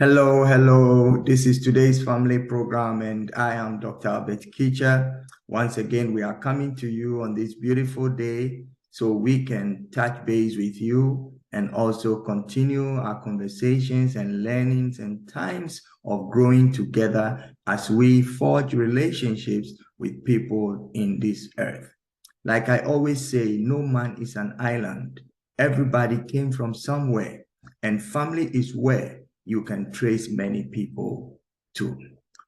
Hello, hello. This is today's family program, and I am Dr. Kitcher. Once again, we are coming to you on this beautiful day so we can touch base with you and also continue our conversations and learnings and times of growing together as we forge relationships with people in this earth. Like I always say, no man is an island. Everybody came from somewhere, and family is where you can trace many people to.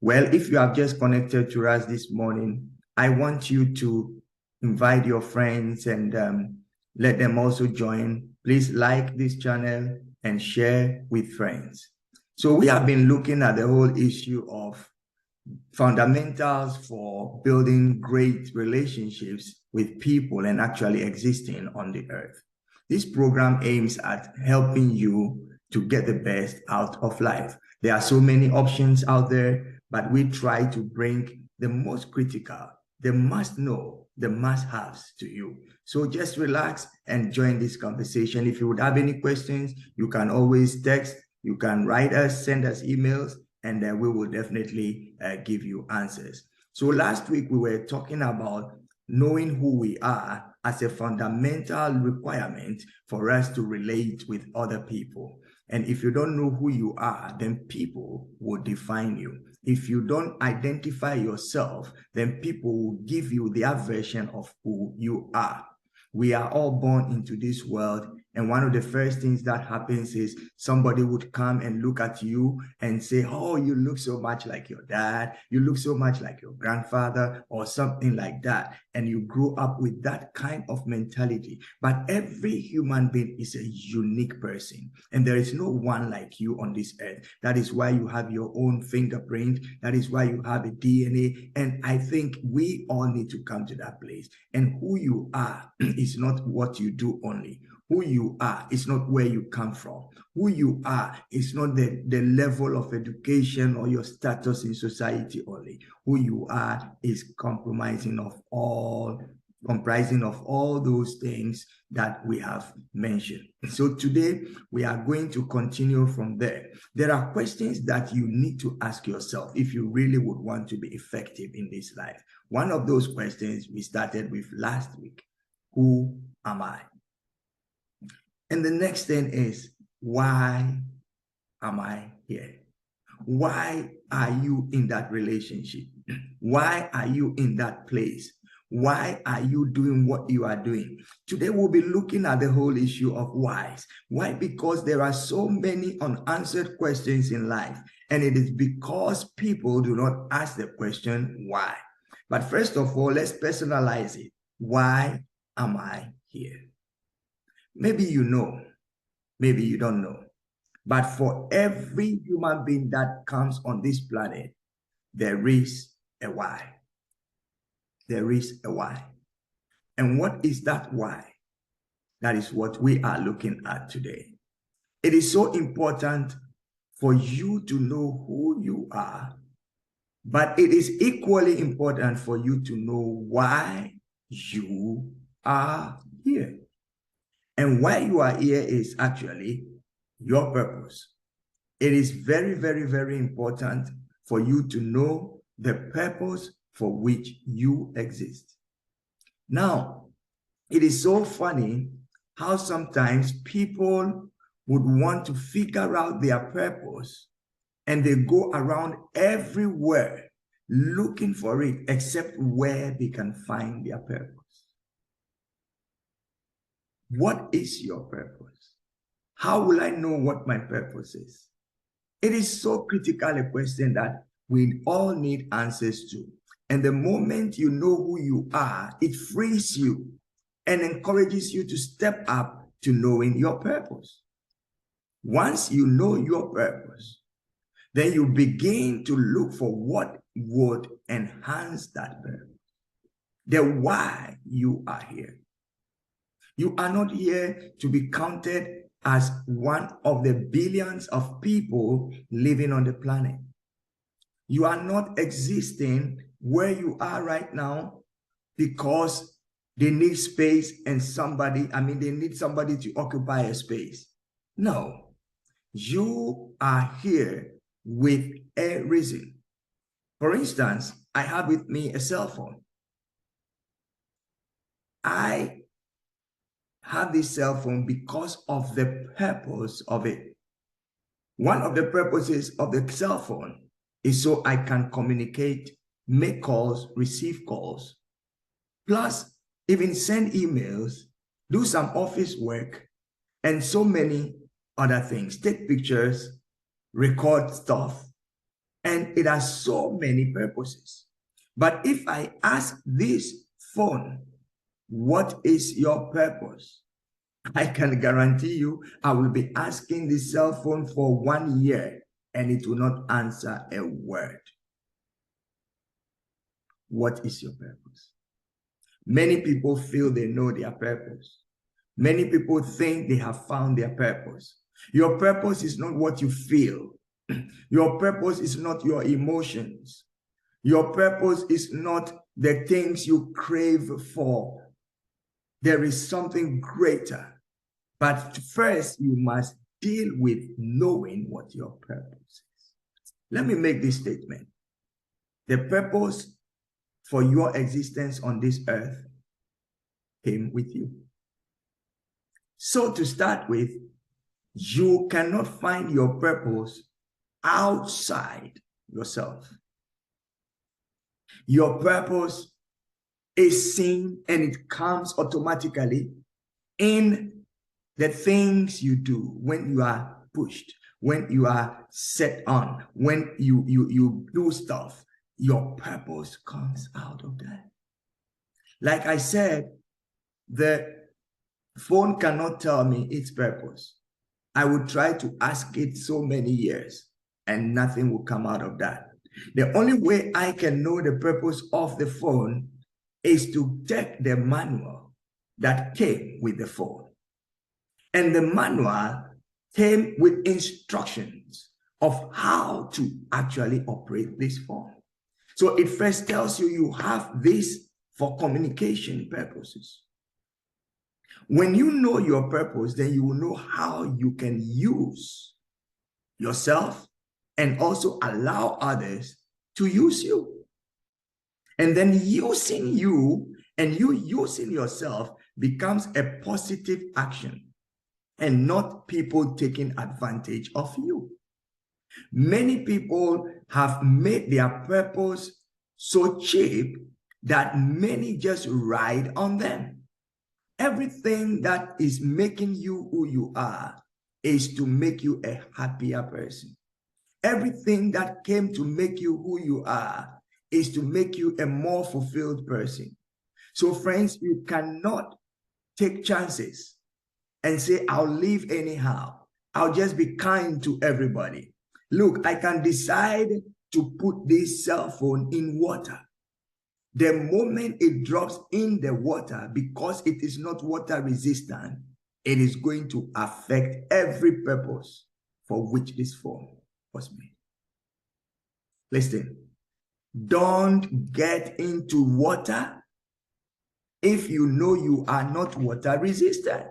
Well, if you have just connected to us this morning, I want you to invite your friends and let them also join. Please like this channel and share with friends. So we have been looking at the whole issue of fundamentals for building great relationships with people and actually existing on the earth. This program aims at helping you to get the best out of life. There are so many options out there, but we try to bring the most critical, the must know, the must haves to you. So just relax and join this conversation. If you would have any questions, you can always text, you can write us, send us emails, and then we will definitely give you answers. So last week we were talking about knowing who we are as a fundamental requirement for us to relate with other people. And if you don't know who you are, then people will define you. If you don't identify yourself, then people will give you their version of who you are. We are all born into this world, and one of the first things that happens is somebody would come and look at you and say, oh, you look so much like your dad, you look so much like your grandfather, or something like that. And you grow up with that kind of mentality. But every human being is a unique person, and there is no one like you on this earth. That is why you have your own fingerprint. That is why you have a DNA. And I think we all need to come to that place. And who you are is not what you do only. Who you are is not where you come from. Who you are is not the level of education or your status in society only. Who you are is comprising of all those things that we have mentioned. So today we are going to continue from there. There are questions that you need to ask yourself if you really would want to be effective in this life. One of those questions we started with last week. Who am I? And the next thing is, why am I here? Why are you in that relationship? Why are you in that place? Why are you doing what you are doing? Today we'll be looking at the whole issue of whys. Why? Because there are so many unanswered questions in life, and it is because people do not ask the question why. But first of all, let's personalize it. Why am I here? Maybe you know, maybe you don't know. But for every human being that comes on this planet, there is a why. There is a why. And what is that why? That is what we are looking at today. It is so important for you to know who you are, but it is equally important for you to know why you are here. And why you are here is actually your purpose. It is very, very, very important for you to know the purpose for which you exist. Now, it is so funny how sometimes people would want to figure out their purpose and they go around everywhere looking for it except where they can find their purpose. What is your purpose? How will I know what my purpose is? It is so critical a question that we all need answers to. And the moment you know who you are, it frees you and encourages you to step up to knowing your purpose. Once you know your purpose, then you begin to look for what would enhance that purpose. The why you are here. You are not here to be counted as one of the billions of people living on the planet. You are not existing where you are right now because they need space and they need somebody to occupy a space. No, You are here with a reason. For instance, I have with me a cell phone. I have this cell phone because of the purpose of it. One of the purposes of the cell phone is so I can communicate, make calls, receive calls, plus even send emails, do some office work, and so many other things. Take pictures, record stuff, and it has so many purposes. But if I ask this phone, what is your purpose? I can guarantee you, I will be asking the cell phone for 1 year and it will not answer a word. What is your purpose? Many people feel they know their purpose. Many people think they have found their purpose. Your purpose is not what you feel. Your purpose is not your emotions. Your purpose is not the things you crave for. There is something greater. But first, you must deal with knowing what your purpose is. Let me make this statement. The purpose for your existence on this earth came with you. So to start with, you cannot find your purpose outside yourself. Your purpose is seen and it comes automatically in the things you do when you are pushed, when you are set on, when you do stuff. Your purpose comes out of that. Like I said, the phone cannot tell me its purpose. I would try to ask it so many years and nothing will come out of that. The only way I can know the purpose of the phone is to take the manual that came with the phone. And the manual came with instructions of how to actually operate this phone. So it first tells you you have this for communication purposes. When you know your purpose, then you will know how you can use yourself and also allow others to use you. And then using you and you using yourself becomes a positive action and not people taking advantage of you. Many people have made their purpose so cheap that many just ride on them. Everything that is making you who you are is to make you a happier person. Everything that came to make you who you are is to make you a more fulfilled person. So friends, you cannot take chances and say, I'll live anyhow. I'll just be kind to everybody. Look, I can decide to put this cell phone in water. The moment it drops in the water, because it is not water resistant, it is going to affect every purpose for which this phone was made. Listen, don't get into water if you know you are not water resistant.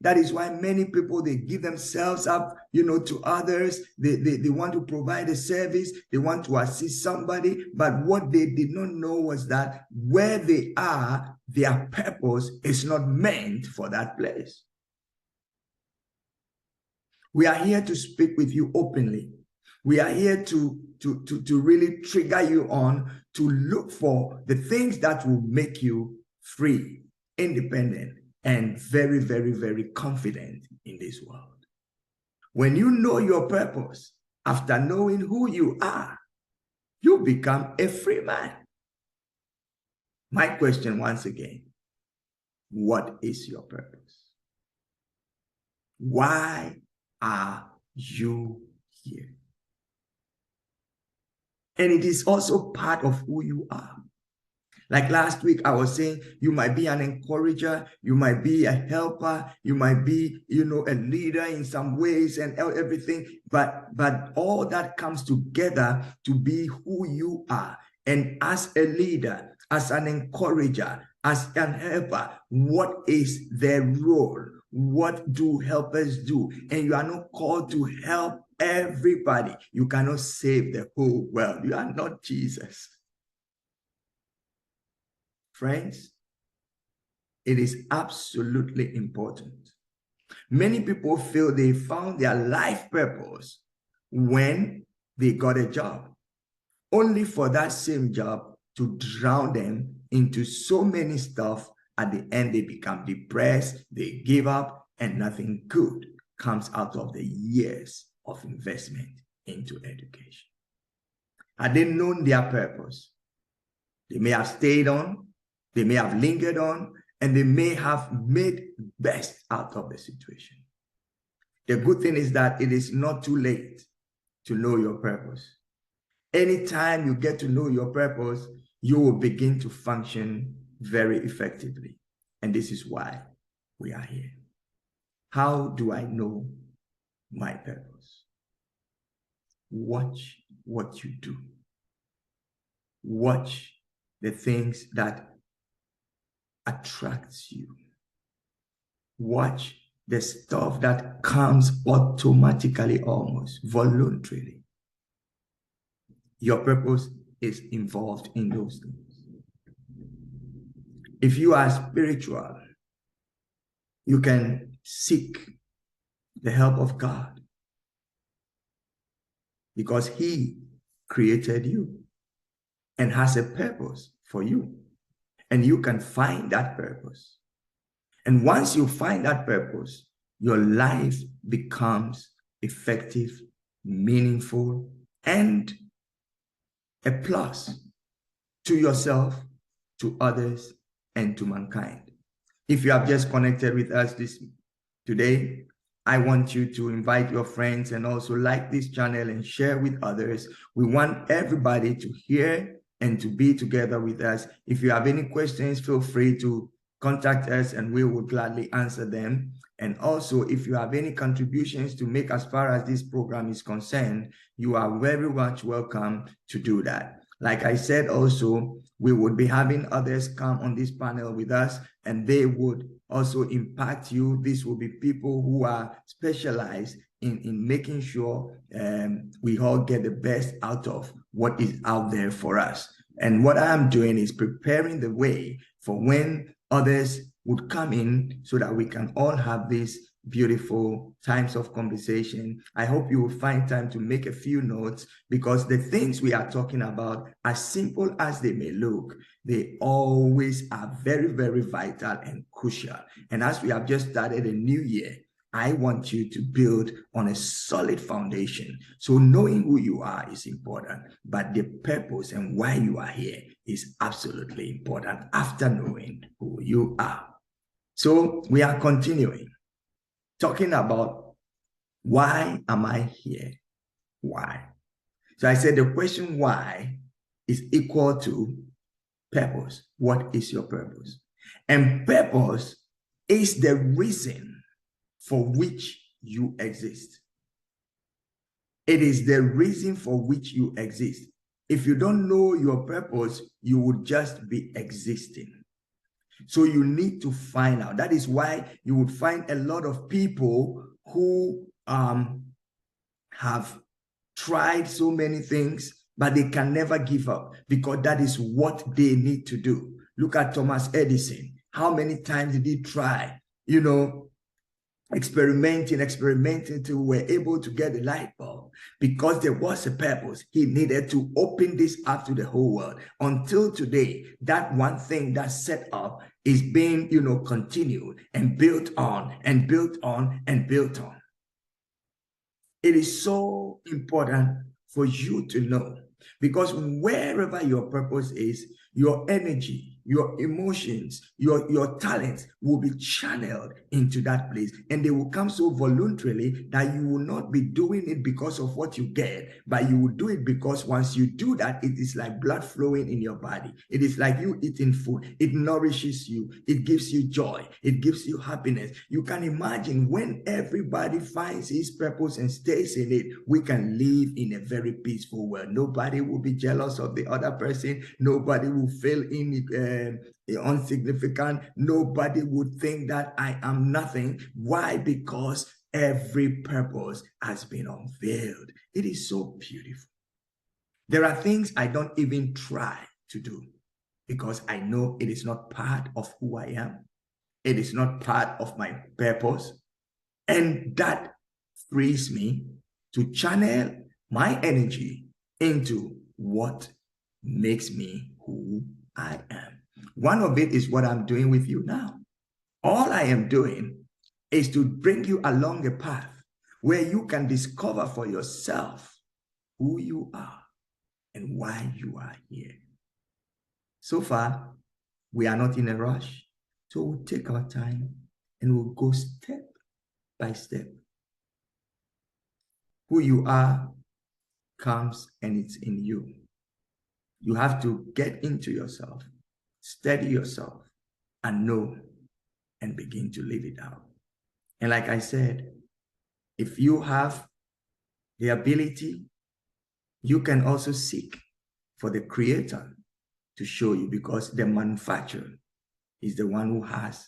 That is why many people, they give themselves up, to others. They want to provide a service. They want to assist somebody. But what they did not know was that where they are, their purpose is not meant for that place. We are here to speak with you openly. We are here to really trigger you on to look for the things that will make you free, independent, and very, very, very confident in this world. When you know your purpose, after knowing who you are, you become a free man. My question once again, what is your purpose? Why are you here? And it is also part of who you are. Like last week, I was saying, you might be an encourager, you might be a helper, you might be, a leader in some ways and everything, but all that comes together to be who you are. And as a leader, as an encourager, as an helper, what is their role? What do helpers do? And you are not called to help everybody. You cannot save the whole world. You are not Jesus. Friends, it is absolutely important. Many people feel they found their life purpose when they got a job, only for that same job to drown them into so many stuff. At the end, they become depressed, they give up, and nothing good comes out of the years of investment into education. Had they known their purpose, they may have stayed on, they may have lingered on, and they may have made best out of the situation. The good thing is that it is not too late to know your purpose. Anytime you get to know your purpose, you will begin to function very effectively. And this is why we are here. How do I know my purpose? Watch what you do. Watch the things that attracts you. Watch the stuff that comes automatically, almost voluntarily. Your purpose is involved in those things. If you are spiritual, you can seek the help of God because He created you and has a purpose for you. And you can find that purpose. And once you find that purpose, your life becomes effective, meaningful, and a plus to yourself, to others, and to mankind. If you have just connected with us today, I want you to invite your friends and also like this channel and share with others. We want everybody to hear and to be together with us. If you have any questions, feel free to contact us and we will gladly answer them. And also, if you have any contributions to make as far as this program is concerned, you are very much welcome to do that. Like I said also, we would be having others come on this panel with us and they would also impact you. These will be people who are specialized in making sure we all get the best out of what is out there for us. And what I'm doing is preparing the way for when others would come in so that we can all have these beautiful times of conversation. I hope you will find time to make a few notes because the things we are talking about, as simple as they may look, they always are very, very vital and crucial. And as we have just started a new year, I want you to build on a solid foundation. So knowing who you are is important, but the purpose and why you are here is absolutely important after knowing who you are. So we are continuing talking about why am I here? Why? So I said the question why is equal to purpose. What is your purpose? And purpose is the reason for which you exist. It is the reason for which you exist. If you don't know your purpose, you would just be existing. So you need to find out. That is why you would find a lot of people who have tried so many things, but they can never give up because that is what they need to do. Look at Thomas Edison. How many times did he try? You know, experimenting till we were able to get the light bulb because there was a purpose. He needed to open this up to the whole world. Until today, that one thing that's set up is being, continued and built on and built on and built on. It is so important for you to know because wherever your purpose is, your energy, your emotions, your talents will be channeled into that place. And they will come so voluntarily that you will not be doing it because of what you get, but you will do it because once you do that, it is like blood flowing in your body. It is like you eating food. It nourishes you. It gives you joy. It gives you happiness. You can imagine when everybody finds his purpose and stays in it, we can live in a very peaceful world. Nobody will be jealous of the other person. Nobody will fail in insignificant. Nobody would think that I am nothing. Why? Because every purpose has been unveiled. It is so beautiful. There are things I don't even try to do because I know it is not part of who I am. It is not part of my purpose. And that frees me to channel my energy into what makes me who I am. One of it is what I'm doing with you now. All I am doing is to bring you along a path where you can discover for yourself who you are and why you are here. So far, we are not in a rush. So we'll take our time and we'll go step by step. Who you are comes and it's in you. You have to get into yourself, steady yourself, and know and begin to live it out. And like I said, if you have the ability, you can also seek for the Creator to show you, because the manufacturer is the one who has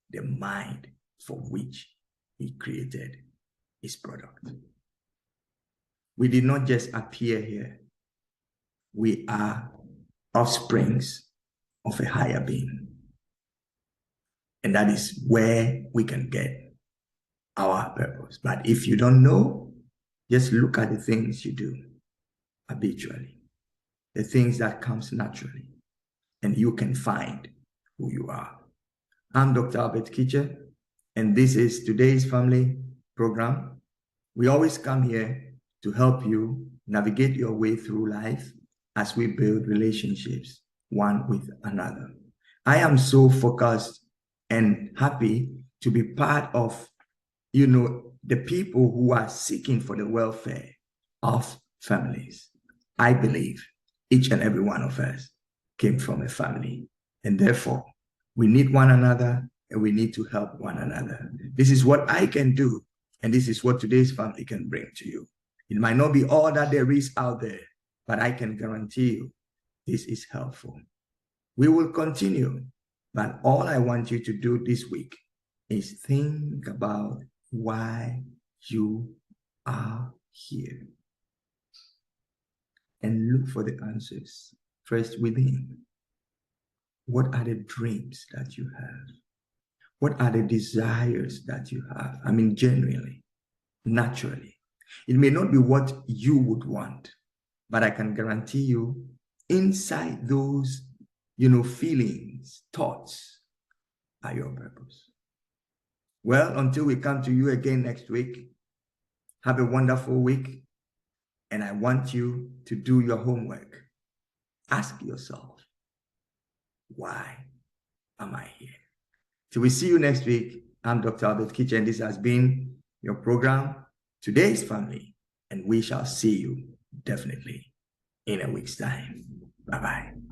the mind for which he created his product. We did not just appear here. We are offsprings of a higher being. And that is where we can get our purpose. But if you don't know, just look at the things you do habitually, the things that comes naturally, and you can find who you are. I'm Dr. Albert Kitcher, and this is today's family program. We always come here to help you navigate your way through life as we build relationships one with another. I am so focused and happy to be part of, the people who are seeking for the welfare of families. I believe each and every one of us came from a family, and therefore we need one another and we need to help one another. This is what I can do, and this is what today's family can bring to you. It might not be all that there is out there, but I can guarantee you this is helpful. We will continue, but all I want you to do this week is think about why you are here and look for the answers first within. What are the dreams that you have? What are the desires that you have? I mean, genuinely, naturally. It may not be what you would want, but I can guarantee you inside those, feelings, thoughts are your purpose. Well, until we come to you again next week, have a wonderful week. And I want you to do your homework. Ask yourself, why am I here? Till we see you next week, I'm Dr. Albert Kitcher, and this has been your program, Today's Family. And we shall see you definitely in a week's time. Bye-bye.